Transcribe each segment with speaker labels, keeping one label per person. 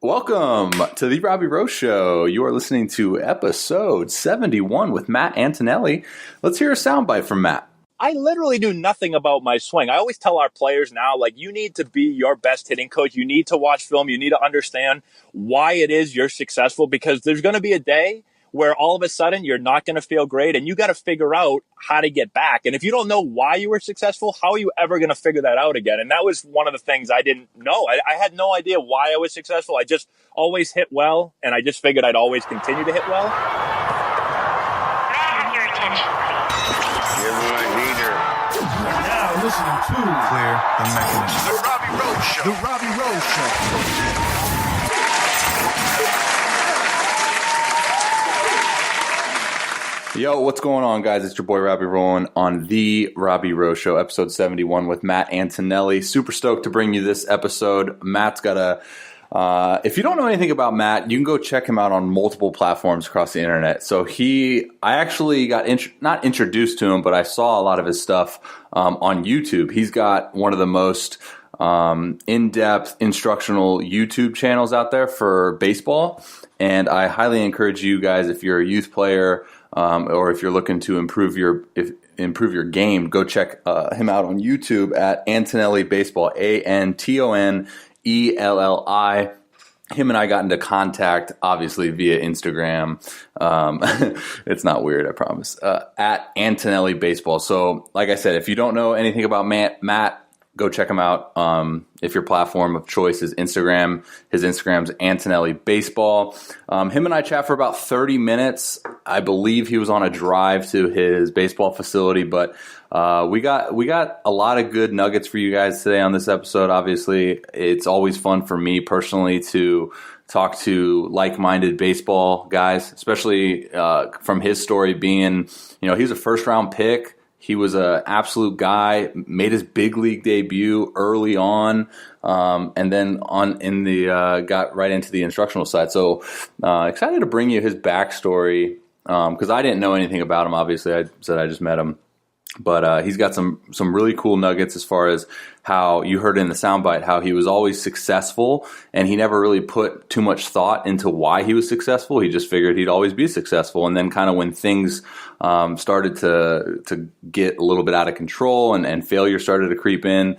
Speaker 1: Welcome to the Robby Row Show. You are listening to episode 71 with Matt Antonelli. Let's hear a soundbite from Matt.
Speaker 2: I literally knew nothing about my swing. I always tell our players now, you need to be your best hitting coach. You need to watch film. You need to understand why it is you're successful, because there's going to be a day where all of a sudden you're not going to feel great and you got to figure out how to get back. And if you don't know why you were successful, how are you ever going to figure that out again? And that was one of the things I didn't know. I had no idea why I was successful. I just always hit well, and I just figured I'd always continue to hit well.
Speaker 3: May I have your attention, please?
Speaker 4: Everyone neither.
Speaker 5: Now listening to Clear the Mechanism.
Speaker 4: The Robby Row Show.
Speaker 5: The Robby Row Show.
Speaker 1: Yo, what's going on, guys? It's your boy Robby rolling on the Robby Row Show, episode 71 with Matt Antonelli. Super stoked to bring you this episode. Matt's got a... if you don't know anything about Matt, you can go check him out on multiple platforms across the internet. So I actually got not introduced to him, but I saw a lot of his stuff on YouTube. He's got one of the most in-depth instructional YouTube channels out there for baseball, and I highly encourage you guys, if you're a youth player or if you're looking to improve your game, go check him out on YouTube at Antonelli Baseball, Antonelli. Him and I got into contact, obviously, via Instagram. It's not weird, I promise. At Antonelli Baseball. So, like I said, if you don't know anything about Matt, go check him out. If your platform of choice is Instagram, his Instagram's Antonelli Baseball. Him and I chat for about 30 minutes. I believe he was on a drive to his baseball facility, but we got a lot of good nuggets for you guys today on this episode. Obviously, it's always fun for me personally to talk to like-minded baseball guys, especially from his story being, he was a first-round pick. He was an absolute guy, made his big league debut early on, and then got right into the instructional side. So excited to bring you his backstory, because I didn't know anything about him. Obviously, I said I just met him. But he's got some really cool nuggets as far as how you heard in the soundbite, how he was always successful and he never really put too much thought into why he was successful. He just figured he'd always be successful. And then kind of when things started to get a little bit out of control and failure started to creep in,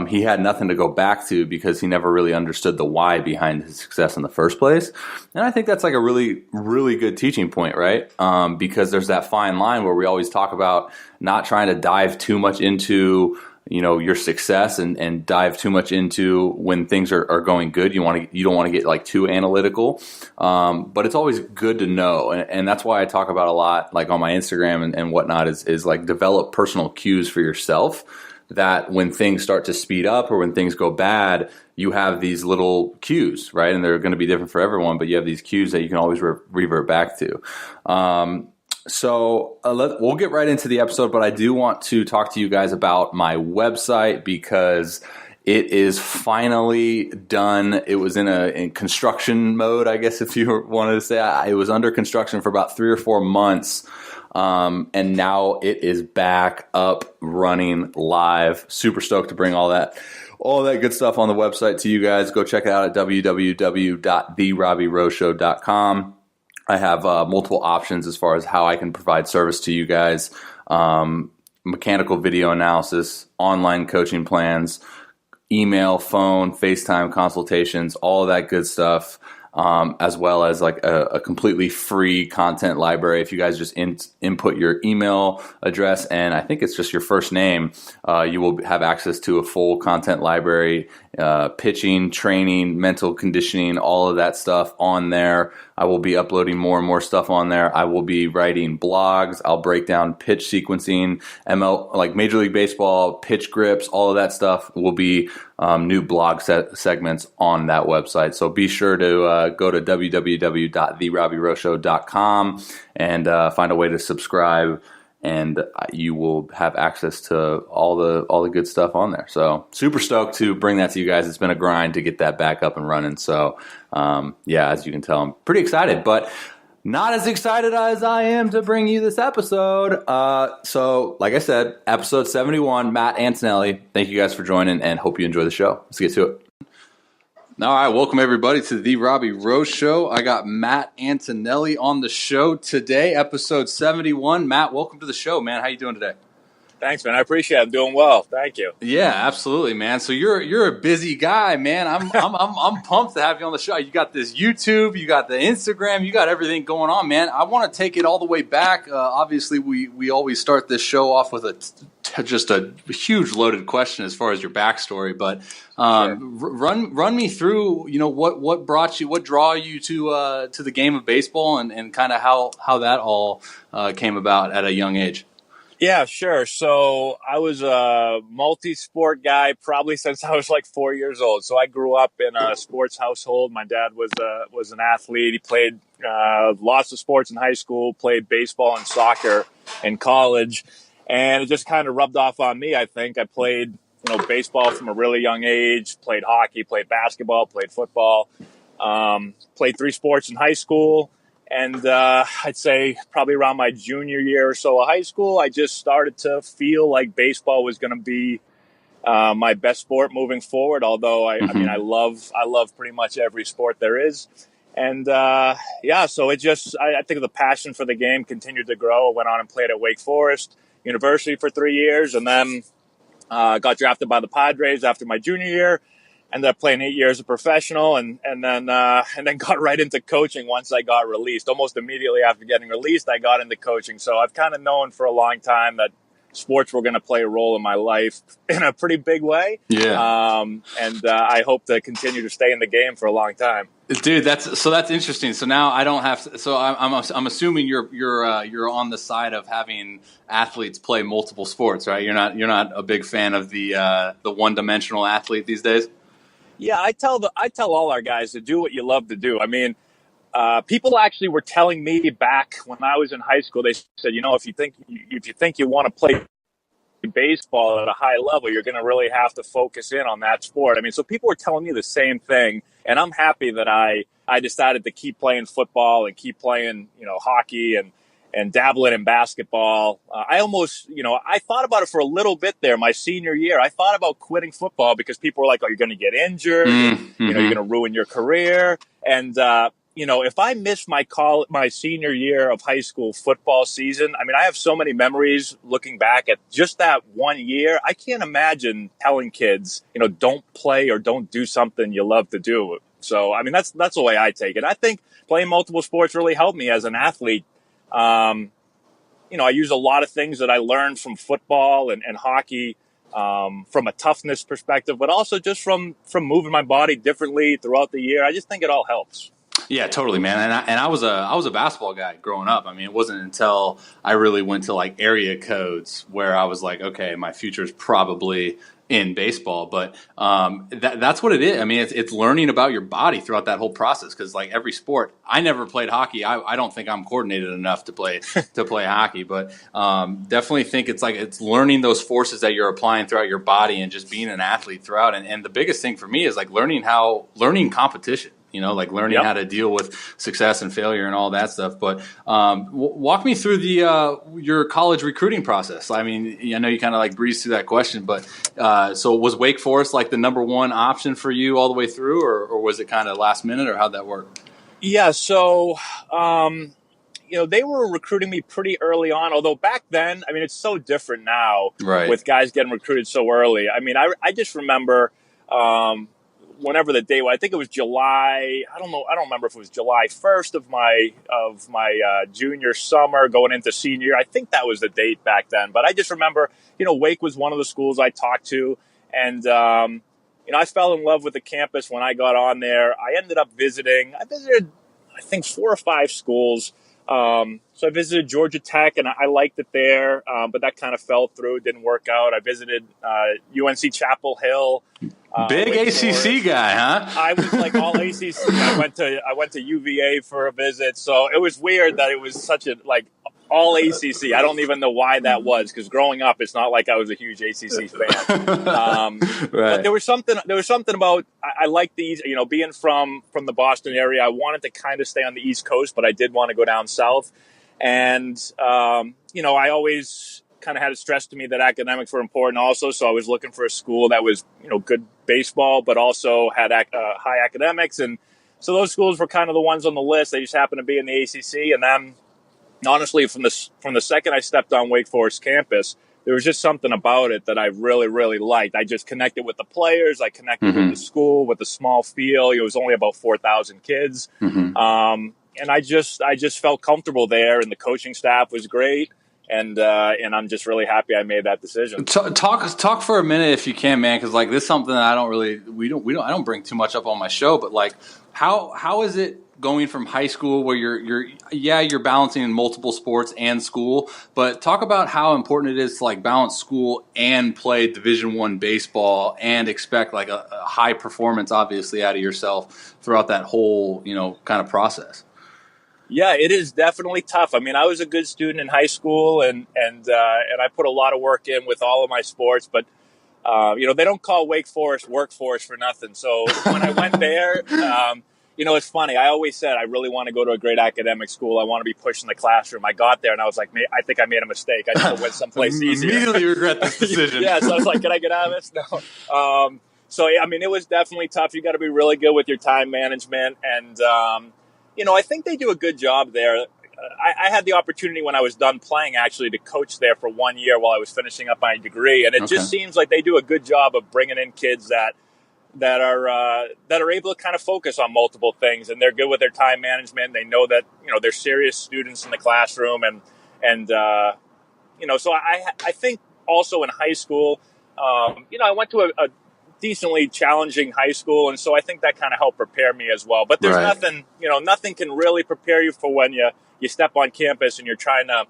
Speaker 1: he had nothing to go back to because he never really understood the why behind his success in the first place. And I think that's like a really, really good teaching point, right? Because there's that fine line where we always talk about not trying to dive too much into your success and dive too much into when things are going good. You don't want to get like too analytical, but it's always good to know, and that's why I talk about a lot, like on my Instagram and whatnot, is like develop personal cues for yourself. That when things start to speed up or when things go bad, you have these little cues, right? And they're going to be different for everyone, but you have these cues that you can always revert back to. So we'll get right into the episode, but I do want to talk to you guys about my website because it is finally done. It was in construction mode, I guess, if you wanted to say. It was under construction for about 3 or 4 months, and now it is back up, running, live. Super stoked to bring all that good stuff on the website to you guys. Go check it out at www.therobbyrowshow.com. I have multiple options as far as how I can provide service to you guys. Mechanical video analysis, online coaching plans, email, phone, FaceTime consultations, all of that good stuff, as well as like a completely free content library. If you guys just input your email address and I think it's just your first name, you will have access to a full content library, pitching, training, mental conditioning, all of that stuff on there. I will be uploading more and more stuff on there. I will be writing blogs. I'll break down pitch sequencing, like Major League Baseball, pitch grips, all of that stuff will be new blog segments on that website. So be sure to go to www.therobbyrowshow.com and find a way to subscribe, and you will have access to all the good stuff on there. So super stoked to bring that to you guys. It's been a grind to get that back up and running. So as you can tell, I'm pretty excited, but not as excited as I am to bring you this episode. So like I said, episode 71, Matt Antonelli. Thank you guys for joining and hope you enjoy the show. Let's get to it. All right, welcome everybody to the Robby Row Show. I got Matt Antonelli on the show today, episode 71. Matt, welcome to the show, man. How you doing today?
Speaker 2: Thanks, man. I appreciate it. I'm doing well. Thank you.
Speaker 1: Yeah, absolutely, man. So you're a busy guy, man. I'm pumped to have you on the show. You got this YouTube, you got the Instagram, you got everything going on, man. I want to take it all the way back. Obviously, we always start this show off with just a huge loaded question as far as your backstory, but
Speaker 2: Sure.
Speaker 1: run me through, what brought you, what draw you to the game of baseball, and kind of how that all came about at a young age.
Speaker 2: Yeah, sure. So I was a multi-sport guy probably since I was like 4 years old. So I grew up in a sports household. My dad was an athlete. He played lots of sports in high school, played baseball and soccer in college, and it just kind of rubbed off on me. I think I played baseball from a really young age, played hockey, played basketball, played football, played 3 sports in high school. And I'd say probably around my junior year or so of high school, I just started to feel like baseball was going to be my best sport moving forward. Although I mean, I love pretty much every sport there is. And so it just I think the passion for the game continued to grow. I went on and played at Wake Forest University for 3 years, and then got drafted by the Padres after my junior year. Ended up playing 8 years as a professional, and then got right into coaching once I got released. Almost immediately after getting released, I got into coaching. So I've kind of known for a long time that sports were going to play a role in my life in a pretty big way.
Speaker 1: Yeah.
Speaker 2: I hope to continue to stay in the game for a long time.
Speaker 1: Dude, that's interesting. So now I don't have to. So I'm assuming you're on the side of having athletes play multiple sports, right? You're not a big fan of the one-dimensional athlete these days.
Speaker 2: Yeah, I tell all our guys to do what you love to do. I mean, people actually were telling me back when I was in high school. They said, if you think you want to play baseball at a high level, you're going to really have to focus in on that sport. I mean, so people were telling me the same thing, and I'm happy that I decided to keep playing football and keep playing, hockey and dabbling in basketball. I almost, I thought about it for a little bit there. My senior year, I thought about quitting football because people were like, "Oh, you're going to get injured.
Speaker 1: Mm-hmm.
Speaker 2: You're going to ruin your career." And if I missed my senior year of high school football season, I mean, I have so many memories looking back at just that 1 year. I can't imagine telling kids, don't play or don't do something you love to do. So, I mean, that's the way I take it. I think playing multiple sports really helped me as an athlete. I use a lot of things that I learned from football and hockey, from a toughness perspective, but also just from moving my body differently throughout the year. I just think it all helps.
Speaker 1: Yeah, totally, man. And I was a basketball guy growing up. I mean, it wasn't until I really went to like area codes where I was like, okay, my future is probably in baseball. But that's what it is. I mean, it's learning about your body throughout that whole process. Because like every sport, I never played hockey. I don't think I'm coordinated enough to play hockey. But definitely think it's learning those forces that you're applying throughout your body and just being an athlete throughout. And the biggest thing for me is like learning competition. Like learning how to deal with success and failure and all that stuff. But walk me through your college recruiting process. I mean, I know you kind of like breezed through that question, but so was Wake Forest like the number one option for you all the way through, or was it kind of last minute, or how'd that work?
Speaker 2: Yeah, so they were recruiting me pretty early on. Although back then, I mean, it's so different now,
Speaker 1: right,
Speaker 2: with guys getting recruited so early. I mean, I just remember. Whenever the day was, I think it was July. I don't remember if it was July 1st of my junior summer going into senior year. I think that was the date back then. But I just remember, Wake was one of the schools I talked to, and I fell in love with the campus when I got on there. I ended up visited, I think, 4 or 5 schools. So I visited Georgia Tech, and I liked it there, but that kind of fell through. It didn't work out. I visited UNC Chapel Hill.
Speaker 1: Big ACC guy, huh?
Speaker 2: I was like all ACC. I went to UVA for a visit, so it was weird that it was such a all ACC. I don't even know why that was, because growing up, it's not like I was a huge ACC fan.
Speaker 1: Right.
Speaker 2: But there was something about I like these. Being from the Boston area, I wanted to kind of stay on the East Coast, but I did want to go down south. And I always kind of had it stressed to me that academics were important also. So I was looking for a school that was, good baseball, but also had high academics. And so those schools were kind of the ones on the list. They just happened to be in the ACC. And then honestly, from the second I stepped on Wake Forest campus, there was just something about it that I really, really liked. I just connected with the players. I connected with the school, with the small field. It was only about 4,000 kids. And I just felt comfortable there, and the coaching staff was great. And I'm just really happy I made that decision.
Speaker 1: Talk for a minute if you can, man, because like this is something that I don't bring too much up on my show. But like, how is it going from high school where you're balancing multiple sports and school? But talk about how important it is to like balance school and play Division I baseball and expect like a high performance, obviously, out of yourself throughout that whole kind of process.
Speaker 2: Yeah, it is definitely tough. I mean, I was a good student in high school, and I put a lot of work in with all of my sports. But they don't call Wake Forest workforce for nothing. So when I went there, it's funny. I always said I really want to go to a great academic school. I want to be pushed in the classroom. I got there and I was like, I think I made a mistake. I should have went someplace easier.
Speaker 1: Immediately regret this decision.
Speaker 2: Yeah, so I was like, can I get out of this? No. So yeah, I mean, it was definitely tough. You got to be really good with your time management, and I think they do a good job there. I had the opportunity when I was done playing actually to coach there for 1 year while I was finishing up my degree, and it just seems like they do a good job of bringing in kids that are able to kind of focus on multiple things, and they're good with their time management. They know that they're serious students in the classroom, and so I think also in high school, I went to a decently challenging high school, and so I think that kind of helped prepare me as well. But there's nothing can really prepare you for when you step on campus and you're trying to,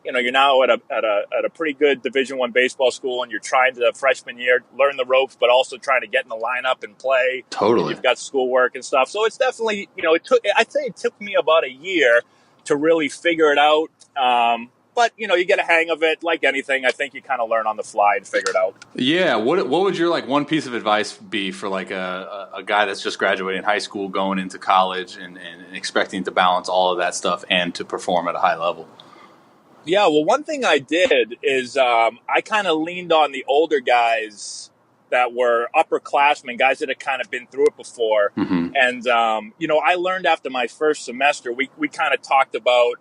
Speaker 2: you're now at a pretty good Division I baseball school, and you're trying to freshman year learn the ropes, but also trying to get in the lineup and play.
Speaker 1: Totally,
Speaker 2: you've got schoolwork and stuff, so it's definitely I'd say it took me about a year to really figure it out. But, you get a hang of it. Like anything, I think you kind of learn on the fly and figure it out.
Speaker 1: Yeah. What would your, like, one piece of advice be for, like, a guy that's just graduating high school, going into college, and expecting to balance all of that stuff and to perform at a high level?
Speaker 2: Yeah, well, one thing I did is I kind of leaned on the older guys that were upperclassmen, guys that had kind of been through it before. And, I learned after my first semester, we kind of talked about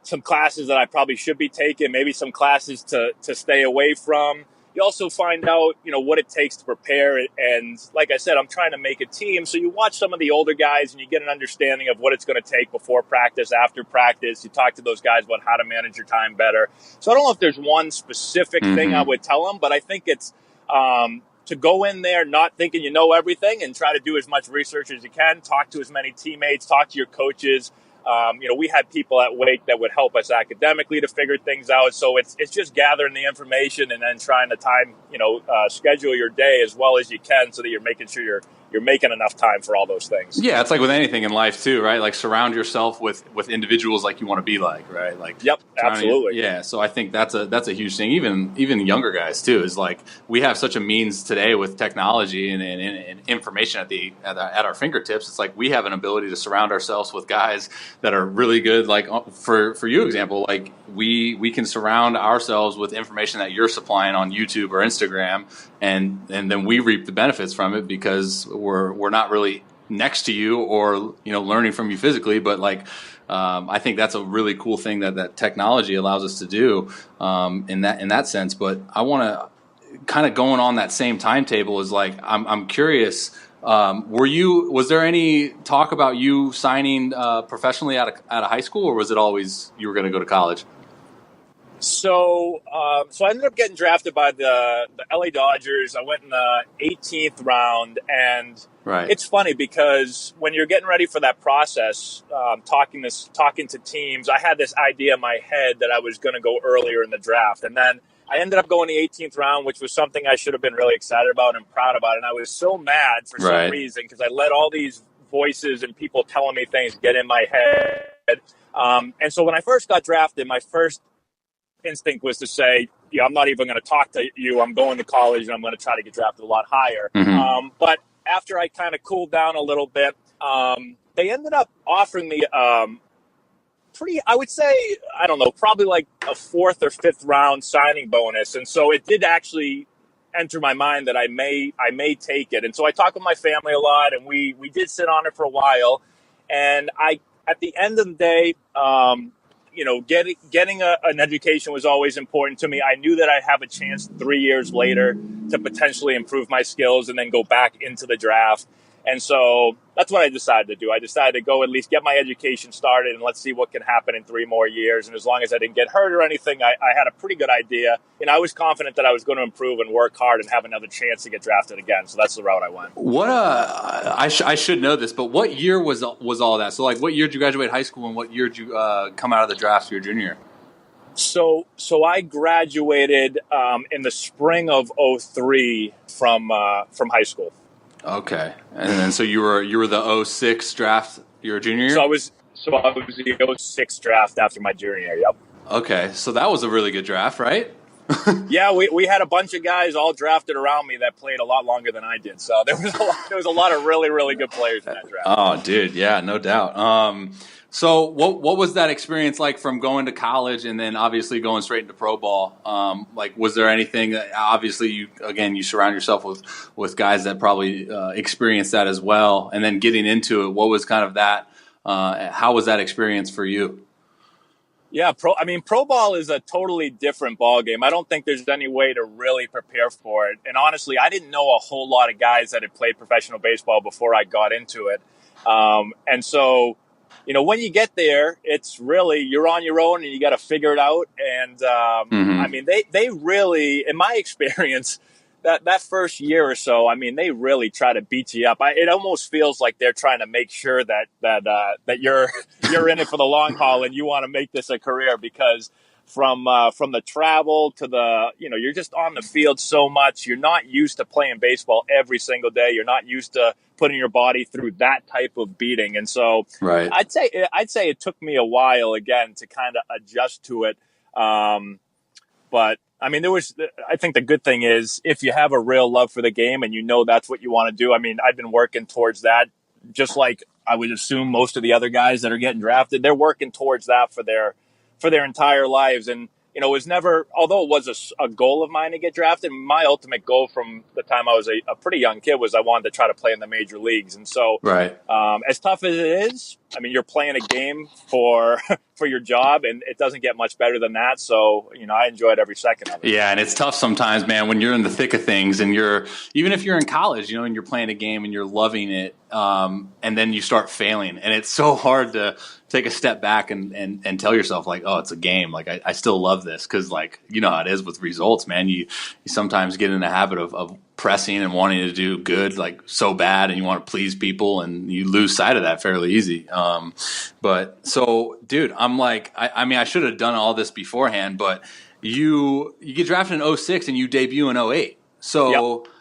Speaker 2: some classes that I probably should be taking, maybe some classes to stay away from. You also find out, what it takes to prepare. And like I said, I'm trying to make a team. So you watch some of the older guys and you get an understanding of what it's going to take before practice, after practice. You talk to those guys about how to manage your time better. So I don't know if there's one specific thing I would tell them, but I think it's to go in there not thinking you know everything and try to do as much research as you can, talk to as many teammates, talk to your coaches. We had people at Wake that would help us academically to figure things out. So it's just gathering the information and then trying to schedule your day as well as you can so that you're making sure you're making enough time for all those things.
Speaker 1: Yeah, it's like with anything in life too, right? Like surround yourself with individuals like you want to be like, right? Like,
Speaker 2: yep, absolutely.
Speaker 1: Yeah, so I think that's a huge thing. Even younger guys too is like we have such a means today with technology and information at our fingertips. It's like we have an ability to surround ourselves with guys that are really good. Like for you, example, like we can surround ourselves with information that you're supplying on YouTube or Instagram, and then we reap the benefits from it because we're not really next to you or learning from you physically, but like I think that's a really cool thing that technology allows us to do in that sense. But I want to kind of going on that same timetable is like I'm curious. Was there any talk about you signing professionally out of high school, or was it always you were going to go to college?
Speaker 2: So I ended up getting drafted by the LA Dodgers. I went in the 18th round, and It's funny because when you're getting ready for that process, talking to teams, I had this idea in my head that I was going to go earlier in the draft, and then I ended up going the 18th round, which was something I should have been really excited about and proud about, and I was so mad for some reason because I let all these voices and people telling me things get in my head. And so when I first got drafted, my first instinct was to say, I'm not even going to talk to you. I'm going to college and I'm going to try to get drafted a lot higher. But after I kind of cooled down a little bit, they ended up offering me I would say, I don't know, probably like a fourth or fifth round signing bonus. And so it did actually enter my mind that I may take it. And so I talked with my family a lot, and we did sit on it for a while. And at the end of the day, getting an education was always important to me. I knew that I'd have a chance 3 years later to potentially improve my skills and then go back into the draft. And so that's what I decided to do. I decided to go at least get my education started, and let's see what can happen in 3 more years. And as long as I didn't get hurt or anything, I had a pretty good idea. And I was confident that I was going to improve and work hard and have another chance to get drafted again. So that's the route I went.
Speaker 1: What I should know this, but what year was all that? So like, what year did you graduate high school, and what year did you come out of the draft for your junior year?
Speaker 2: So I graduated in the spring of 2003 from high school.
Speaker 1: Okay, and then so you were the 06 draft your junior year?
Speaker 2: So I was the 06 draft after my junior year. Yep.
Speaker 1: Okay, so that was a really good draft, right?
Speaker 2: Yeah, we had a bunch of guys all drafted around me that played a lot longer than I did. So there was a lot of really, really good players in that draft.
Speaker 1: Oh, dude, yeah, no doubt. So what was that experience like from going to college and then obviously going straight into pro ball? Like, was there anything that obviously you surround yourself with guys that probably experienced that as well, and then getting into it, what was kind of that? How was that experience for you?
Speaker 2: Yeah, pro ball is a totally different ball game. I don't think there's any way to really prepare for it. And honestly, I didn't know a whole lot of guys that had played professional baseball before I got into it. And so, when you get there, it's really, you're on your own and you got to figure it out. And, I mean, they really, in my experience, that first year or so, I mean, they really try to beat you up. It almost feels like they're trying to make sure that you're in it for the long haul and you want to make this a career, because from the travel to the, you're just on the field so much. You're not used to playing baseball every single day. You're not used to putting your body through that type of beating. And so
Speaker 1: right.
Speaker 2: I'd say it took me a while again to kind of adjust to it. But I mean, I think the good thing is if you have a real love for the game and that's what you want to do. I mean, I've been working towards that, just like I would assume most of the other guys that are getting drafted, they're working towards that for their entire lives. And, it was never, although it was a goal of mine to get drafted, my ultimate goal from the time I was a pretty young kid was I wanted to try to play in the major leagues. And so,
Speaker 1: right.
Speaker 2: As tough as it is, I mean, you're playing a game for your job, and it doesn't get much better than that. So, I enjoyed every second of it.
Speaker 1: Yeah, and it's tough sometimes, man, when you're in the thick of things and even if you're in college, and you're playing a game and you're loving it, and then you start failing, and it's so hard to take a step back and tell yourself, like, oh, it's a game. Like, I still love this, because, like, how it is with results, man. You sometimes get in the habit of pressing and wanting to do good, like, so bad, and you want to please people, and you lose sight of that fairly easy. But so, dude, I'm like, I mean, I should have done all this beforehand, but you get drafted in 06 and you debut in 08. So, yep.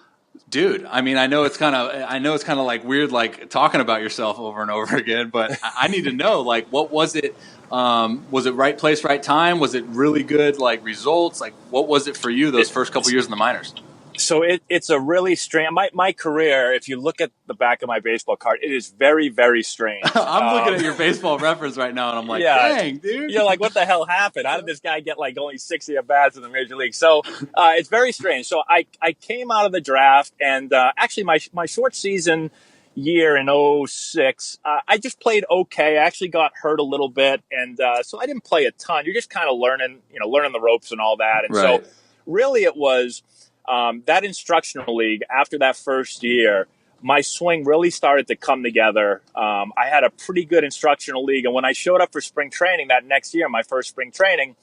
Speaker 1: Dude, I mean, I know it's kind of like weird, like talking about yourself over and over again, but I need to know, like, what was it? Was it right place, right time? Was it really good, like, results? Like, what was it for you those first couple years in the minors?
Speaker 2: So it's a really strange, my career, if you look at the back of my baseball card, it is very, very strange.
Speaker 1: I'm looking at your baseball reference right now, and I'm like, dang, dude.
Speaker 2: You're like, what the hell happened? How did this guy get, like, only 60 at-bats in the major league? So it's very strange. So I came out of the draft, and actually my short season year in 06, I just played okay. I actually got hurt a little bit, and so I didn't play a ton. You're just kind of learning the ropes and all that. And
Speaker 1: right.
Speaker 2: So really it was that instructional league. After that first year, my swing really started to come together. I had a pretty good instructional league, and when I showed up for spring training that next year, my first spring training,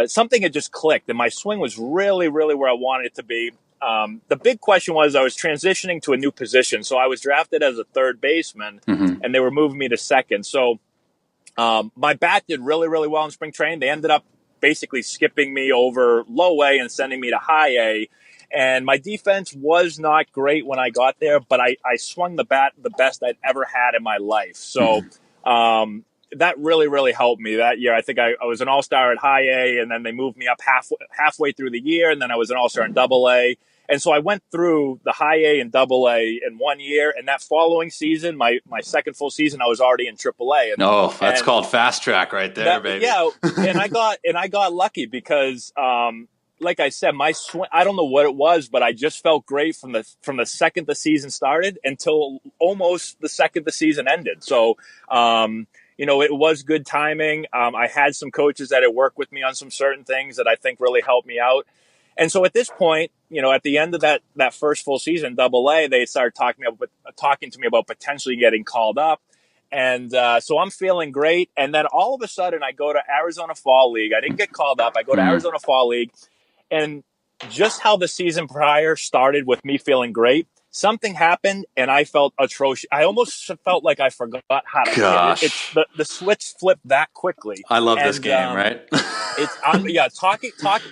Speaker 2: something had just clicked, and my swing was really, really where I wanted it to be. The big question was I was transitioning to a new position. So I was drafted as a third baseman,
Speaker 1: mm-hmm.
Speaker 2: and they were moving me to second. So my bat did really, really well in spring training. They ended up basically skipping me over low A and sending me to high A. And my defense was not great when I got there, but I swung the bat the best I'd ever had in my life. So that really, really helped me that year. I think I was an all-star at high A, and then they moved me up halfway through the year, and then I was an all-star in double A. And so I went through the high A and double A in 1 year. And that following season, my second full season, I was already in triple A.
Speaker 1: That's called fast track right there, baby.
Speaker 2: Yeah. And I got lucky because, like I said, my swing, I don't know what it was, but I just felt great from the second the season started until almost the second the season ended. So, it was good timing. I had some coaches that had worked with me on some certain things that I think really helped me out. And so at this point, at the end of that first full season, double A, they started talking to me about potentially getting called up. And so I'm feeling great. And then all of a sudden I go to Arizona Fall League. I didn't get called up. I go to Arizona Fall League. And just how the season prior started with me feeling great, something happened and I felt atrocious. I almost felt like I forgot how to hit. The switch flipped that quickly.
Speaker 1: I love this game, right?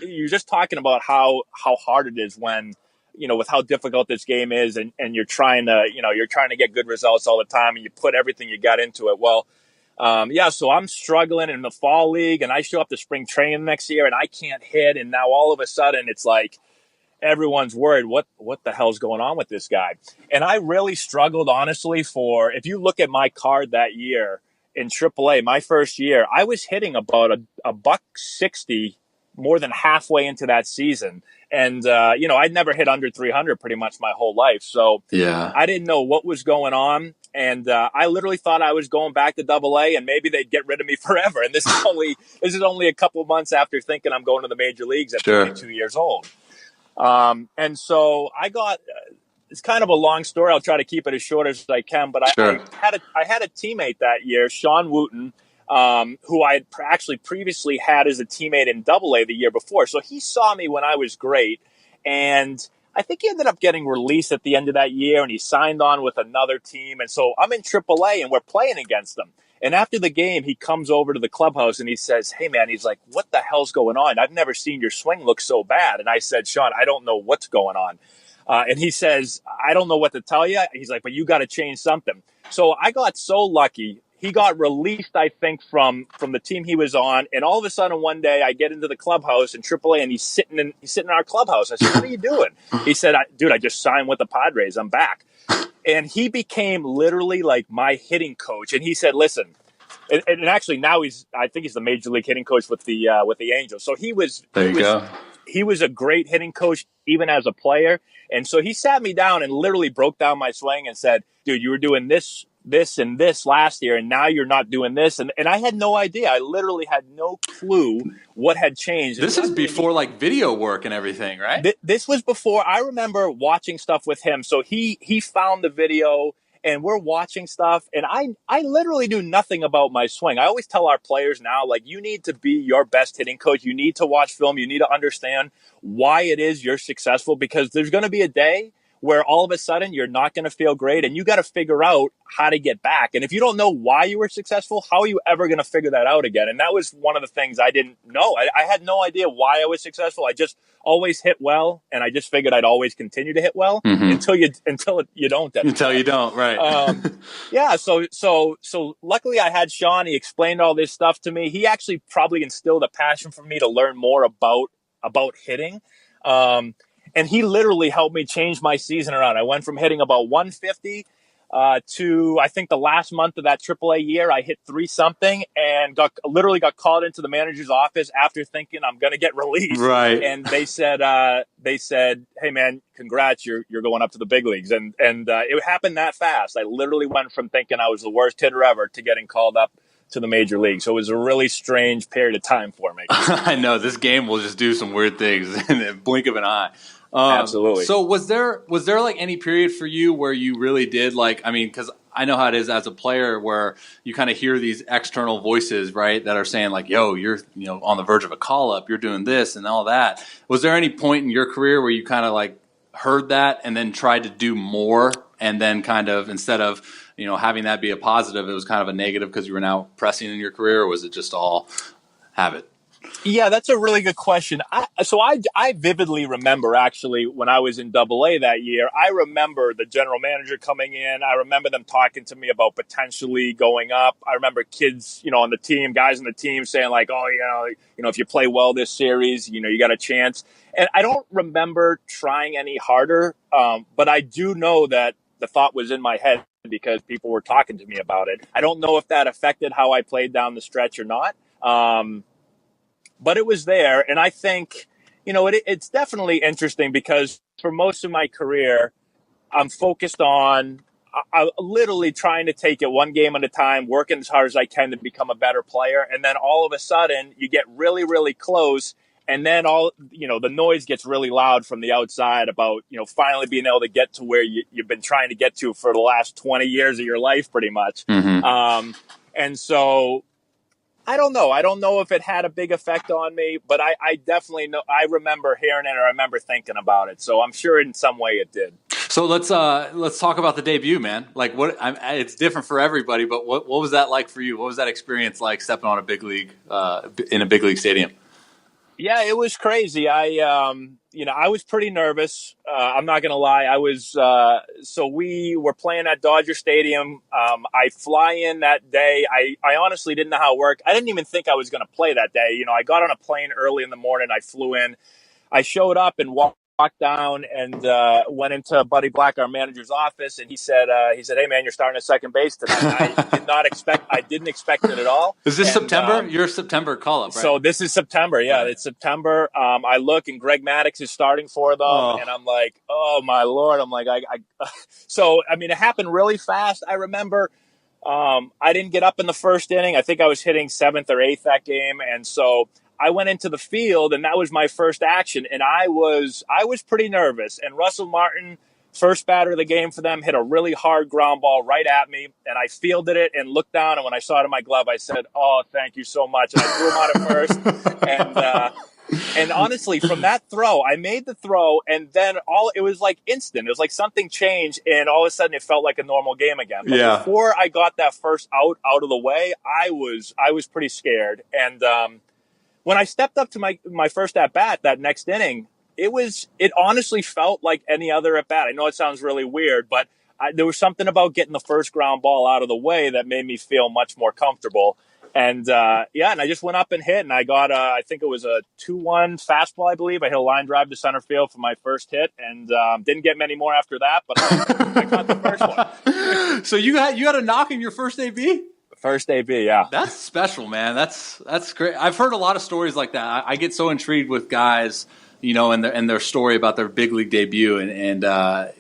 Speaker 2: You're just talking about how hard it is when, with how difficult this game is and you're trying to get good results all the time and you put everything you got into it. Well, so I'm struggling in the fall league and I show up to spring training next year and I can't hit. And now all of a sudden it's like everyone's worried, what the hell's going on with this guy? And I really struggled, honestly, if you look at my card that year in AAA, my first year, I was hitting about a $160 more than halfway into that season. And, I'd never hit under 300 pretty much my whole life. So I didn't know what was going on. And I literally thought I was going back to double A and maybe they'd get rid of me forever. And this is only a couple months after thinking I'm going to the major leagues at 22 years old. And so it's kind of a long story. I'll try to keep it as short as I can, but I had a teammate that year, Sean Wooten, who I had actually previously had as a teammate in double A the year before. So he saw me when I was great. And I think he ended up getting released at the end of that year and he signed on with another team. And so I'm in AAA and we're playing against them. And after the game, he comes over to the clubhouse and he says, "Hey, man," he's like, "What the hell's going on? I've never seen your swing look so bad." And I said, "Sean, I don't know what's going on." And he says, "I don't know what to tell you." He's like, "But you got to change something." So I got so lucky. He got released, I think, from the team he was on. And all of a sudden, one day, I get into the clubhouse in AAA, and he's sitting in our clubhouse. I said, "What are you doing?" He said, "Dude, I just signed with the Padres. I'm back." And he became literally like my hitting coach. And he said, "Listen," and actually now I think he's the major league hitting coach with the Angels. So he was a great hitting coach even as a player. And so he sat me down and literally broke down my swing and said, "Dude, you were doing this, and this last year, and now you're not doing this." And I had no idea. I literally had no clue what had changed.
Speaker 1: This is before like video work and everything, right?
Speaker 2: This was before. I remember watching stuff with him. So he found the video and we're watching stuff. And I literally knew nothing about my swing. I always tell our players now, like, you need to be your best hitting coach. You need to watch film. You need to understand why it is you're successful, because there's going to be a day where all of a sudden you're not going to feel great and you got to figure out how to get back. And if you don't know why you were successful, how are you ever going to figure that out again? And that was one of the things I didn't know. I had no idea why I was successful. I just always hit well, and I just figured I'd always continue to hit well until you don't.
Speaker 1: Until you don't, right?
Speaker 2: So luckily I had Sean. He explained all this stuff to me. He actually probably instilled a passion for me to learn more about hitting. And he literally helped me change my season around. I went from hitting about 150 to, I think, the last month of that AAA year, I hit 3-something and got called into the manager's office after thinking I'm going to get released.
Speaker 1: Right.
Speaker 2: And they said, "Hey, man, congrats, you're going up to the big leagues." And it happened that fast. I literally went from thinking I was the worst hitter ever to getting called up to the major league. So it was a really strange period of time for me.
Speaker 1: I know this game will just do some weird things in the blink of an eye.
Speaker 2: Absolutely.
Speaker 1: So was there like any period for you where you really did because I know how it is as a player where you kind of hear these external voices, right, that are saying like, "Yo, you're on the verge of a call up, you're doing this and all that." Was there any point in your career where you kind of like heard that and then tried to do more, and then kind of instead of having that be a positive, it was kind of a negative because you were now pressing in your career, or was it just all habit?
Speaker 2: Yeah, that's a really good question. I vividly remember actually when I was in AA that year, I remember the general manager coming in. I remember them talking to me about potentially going up. I remember kids, on the team, guys on the team saying like, oh, if you play well this series, you got a chance. And I don't remember trying any harder. But I do know that the thought was in my head because people were talking to me about it. I don't know if that affected how I played down the stretch or not. But it was there. And I think, it's definitely interesting because for most of my career, I'm focused on literally trying to take it one game at a time, working as hard as I can to become a better player. And then all of a sudden you get really, really close. And then the noise gets really loud from the outside about, finally being able to get to where you've been trying to get to for the last 20 years of your life, pretty much.
Speaker 1: Mm-hmm.
Speaker 2: And so, I don't know. I don't know if it had a big effect on me, but I definitely know. I remember hearing it, or I remember thinking about it. So I'm sure in some way it did.
Speaker 1: So let's talk about the debut, man. Like it's different for everybody, but what was that like for you? What was that experience like stepping on a big league in a big league stadium?
Speaker 2: Yeah, it was crazy. I was pretty nervous. I'm not going to lie. I was, so we were playing at Dodger Stadium. I fly in that day. I honestly didn't know how it worked. I didn't even think I was going to play that day. I got on a plane early in the morning. I flew in. I showed up and walked down and went into Buddy Black, our manager's office, and he said, "Hey man, you're starting at second base tonight." I didn't expect it at all.
Speaker 1: Is this September? Your September call up, right?
Speaker 2: So this is September. Yeah,
Speaker 1: right.
Speaker 2: It's September. I look and Greg Maddux is starting for them, and I'm like, oh my Lord! I'm like, So I mean, it happened really fast. I remember. I didn't get up in the first inning. I think I was hitting 7th or 8th that game, and so I went into the field, and that was my first action, and I was pretty nervous. And Russell Martin, first batter of the game for them, hit a really hard ground ball right at me, and I fielded it and looked down, and when I saw it in my glove, I said, "Oh, thank you so much." And I threw him out at first, and honestly, from that throw, I made the throw, and then it was like instant. It was like something changed, and all of a sudden, it felt like a normal game again. But before I got that first out of the way, I was pretty scared, and when I stepped up to my first at bat that next inning, it honestly felt like any other at bat. I know it sounds really weird, but there was something about getting the first ground ball out of the way that made me feel much more comfortable. And and I just went up and hit, and I got I think it was a 2-1 fastball, I believe. I hit a line drive to center field for my first hit, and didn't get many more after that, but I got the first one.
Speaker 1: So you had a knock in your first AB?
Speaker 2: First AB, yeah.
Speaker 1: That's special, man. That's great. I've heard a lot of stories like that. I get so intrigued with guys, and their story about their big league debut, and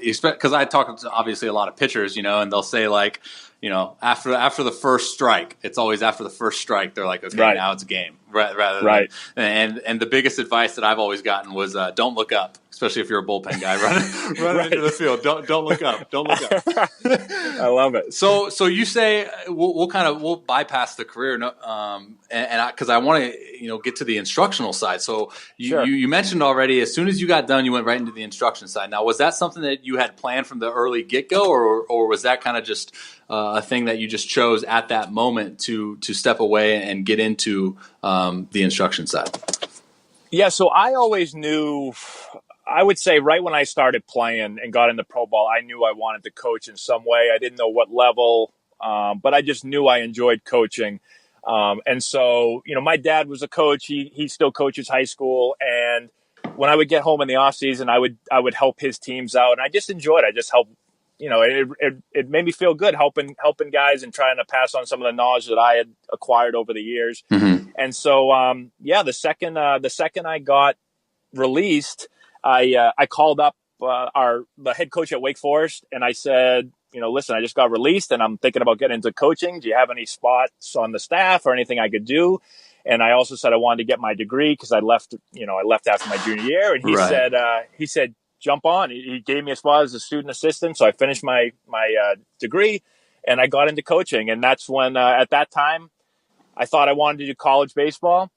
Speaker 1: because I talk to obviously a lot of pitchers, and they'll say like, after the first strike, it's always after the first strike. They're like, okay, now it's a game, rather than, and the biggest advice that I've always gotten was don't look up, especially if you're a bullpen guy running into the field. Don't look up. Don't look up.
Speaker 2: I love it.
Speaker 1: So you say we'll bypass the career, and because I want to get to the instructional side. So you mentioned already, as soon as you got done, you went right into the instruction side. Now, was that something that you had planned from the early get go, or was that kind of just a thing that you just chose at that moment to step away and get into the instruction side?
Speaker 2: Yeah, so I always knew. I would say right when I started playing and got into pro ball, I knew I wanted to coach in some way. I didn't know what level, but I just knew I enjoyed coaching. And so, my dad was a coach. He still coaches high school. And when I would get home in the off season, I would help his teams out. And I just enjoyed it. I just helped, it made me feel good helping guys and trying to pass on some of the knowledge that I had acquired over the years.
Speaker 1: Mm-hmm.
Speaker 2: And so, the second I got released, I called up the head coach at Wake Forest, and I said, listen, I just got released, and I'm thinking about getting into coaching. Do you have any spots on the staff or anything I could do? And I also said I wanted to get my degree because I left after my junior year. And he said, jump on. He gave me a spot as a student assistant, so I finished my degree, and I got into coaching. And that's when, at that time, I thought I wanted to do college baseball.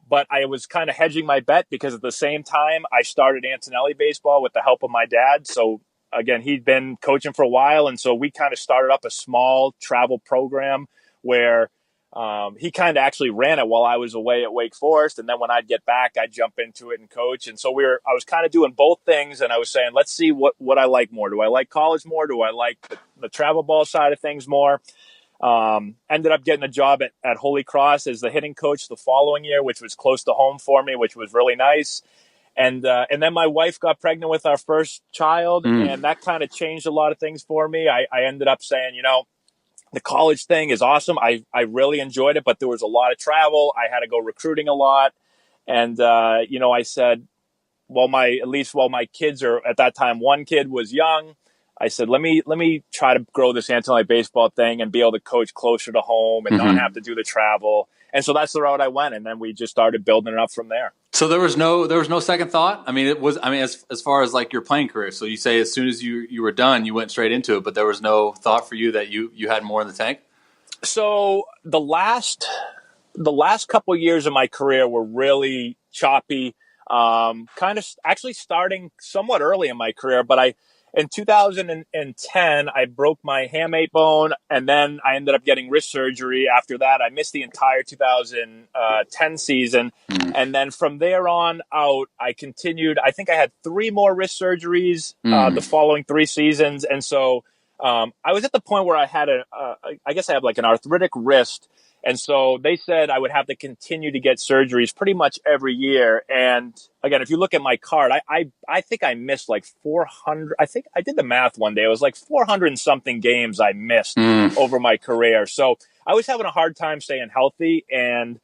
Speaker 2: But I was kind of hedging my bet because at the same time I started Antonelli baseball with the help of my dad. So again, he'd been coaching for a while. And so we kind of started up a small travel program where he kind of actually ran it while I was away at Wake Forest. And then when I'd get back, I'd jump into it and coach. And so I was kind of doing both things. And I was saying, let's see what I like more. Do I like college more? Do I like the travel ball side of things more? Ended up getting a job at Holy Cross as the hitting coach the following year, which was close to home for me, which was really nice. And then my wife got pregnant with our first child, and that kind of changed a lot of things for me. I ended up saying, the college thing is awesome. I really enjoyed it, but there was a lot of travel. I had to go recruiting a lot. And, I said, while my kids are at that time, one kid was young, I said, let me try to grow this Antonelli baseball thing and be able to coach closer to home and not have to do the travel. And so that's the route I went. And then we just started building it up from there.
Speaker 1: So there was no second thought. I mean, as far as like your playing career. So you say as soon as you were done, you went straight into it, but there was no thought for you that you had more in the tank.
Speaker 2: So the last couple of years of my career were really choppy. Kind of actually starting somewhat early in my career, but in 2010, I broke my hamate bone, and then I ended up getting wrist surgery. After that, I missed the entire 2010 season. And then from there on out, I continued. I think I had 3 more wrist surgeries the following 3 seasons. And so I was at the point where I had I guess I have like an arthritic wrist. And so they said I would have to continue to get surgeries pretty much every year. And again, if you look at my card, I think I missed like 400. I think I did the math one day. It was like 400 and something games I missed over my career. So I was having a hard time staying healthy. And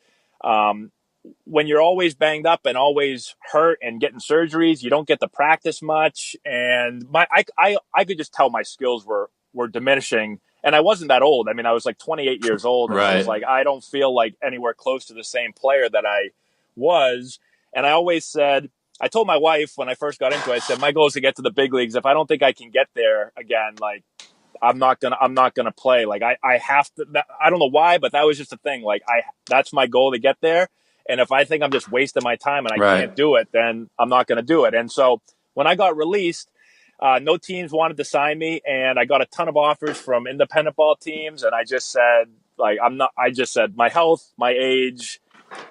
Speaker 2: when you're always banged up and always hurt and getting surgeries, you don't get to practice much. And I could just tell my skills were diminishing. And I wasn't that old. I mean, I was like 28 years old. And I was like, I don't feel like anywhere close to the same player that I was. And I always said, I told my wife when I first got into it, I said, my goal is to get to the big leagues. If I don't think I can get there again, like, I'm not gonna play. Like I have to, I don't know why, but that was just a thing. Like that's my goal to get there. And if I think I'm just wasting my time and I can't do it, then I'm not going to do it. And so when I got released, no teams wanted to sign me, and I got a ton of offers from independent ball teams. And I just said, my health, my age,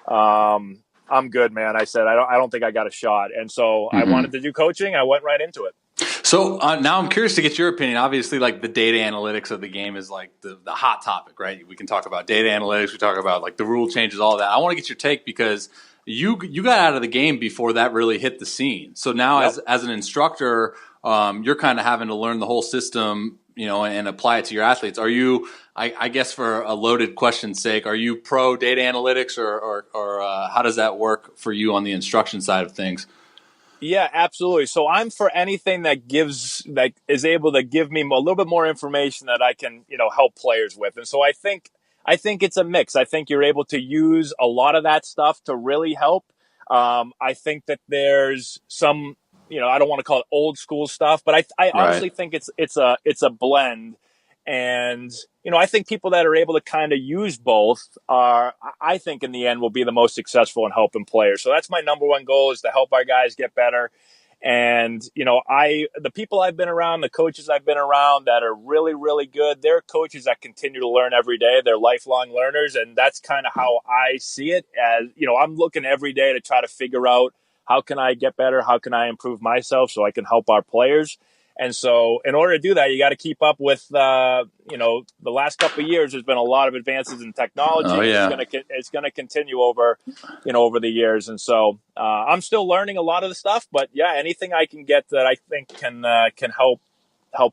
Speaker 2: I'm good, man. I said, I don't think I got a shot. And so I wanted to do coaching. I went right into it.
Speaker 1: So now I'm curious to get your opinion. Obviously, like the data analytics of the game is like the hot topic, right? We can talk about data analytics. We talk about like the rule changes, all that. I want to get your take because you got out of the game before that really hit the scene. So now as an instructor, you're kind of having to learn the whole system, and apply it to your athletes. Are you, I guess for a loaded question's sake, are you pro data analytics or how does that work for you on the instruction side of things?
Speaker 2: Yeah, absolutely. So I'm for anything that is able to give me a little bit more information that I can, help players with. And so I think it's a mix. I think you're able to use a lot of that stuff to really help. I think that there's some, I don't want to call it old school stuff, but I honestly think it's a blend. And, I think people that are able to kind of use both I think in the end will be the most successful in helping players. So that's my number one goal, is to help our guys get better. And, the people I've been around, the coaches I've been around that are really, really good, they're coaches that continue to learn every day. They're lifelong learners. And that's kind of how I see it as, I'm looking every day to try to figure out how can I get better? How can I improve myself so I can help our players? And so in order to do that, you got to keep up with, the last couple of years, there's been a lot of advances in technology.
Speaker 1: Oh, yeah.
Speaker 2: It's going to continue over the years. And so I'm still learning a lot of the stuff, but yeah, anything I can get that I think can help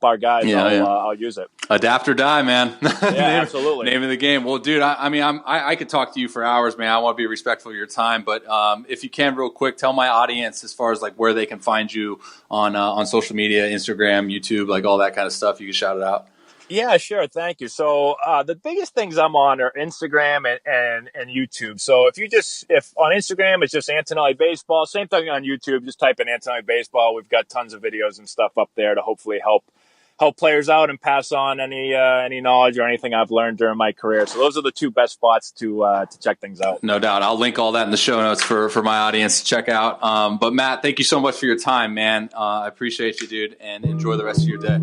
Speaker 2: our guys, I'll use it.
Speaker 1: Adapt or die, man.
Speaker 2: Yeah, absolutely.
Speaker 1: Name of the game. Well, dude, I could talk to you for hours, man. I want to be respectful of your time, but if you can, real quick, tell my audience as far as like where they can find you on social media, Instagram, YouTube, like all that kind of stuff. You can shout it out.
Speaker 2: Yeah, sure. Thank you. So the biggest things I'm on are Instagram and YouTube. So if on Instagram, it's just Antonelli Baseball. Same thing on YouTube. Just type in Antonelli Baseball. We've got tons of videos and stuff up there to hopefully help help players out and pass on any knowledge or anything I've learned during my career. So those are the two best spots to check things out.
Speaker 1: No doubt. I'll link all that in the show notes for my audience to check out. But Matt, thank you so much for your time, man. I appreciate you, dude, and enjoy the rest of your day.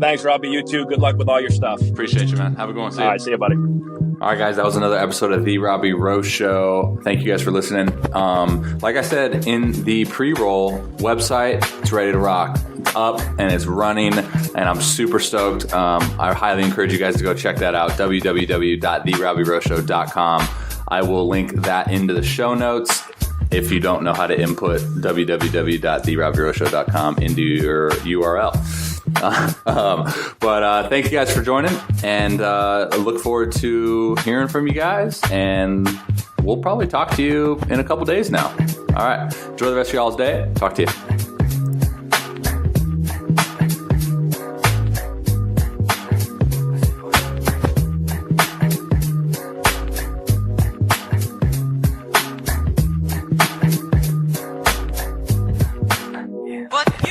Speaker 2: Thanks, Robby. You too. Good luck with all your stuff.
Speaker 1: Appreciate you, man. Have a good one. See you.
Speaker 2: All right, see you, buddy.
Speaker 1: All right, guys, that was another episode of The Robby Row Show. Thank you guys for listening. Like I said, in the pre-roll website, it's ready to rock. It's up and it's running, and I'm super stoked. I highly encourage you guys to go check that out, www.therobbyrowshow.com. I will link that into the show notes if you don't know how to input www.therobbyrowshow.com into your URL. But thank you guys for joining, and I look forward to hearing from you guys, and we'll probably talk to you in a couple days now. All right, enjoy the rest of y'all's day. Talk to you.
Speaker 6: What?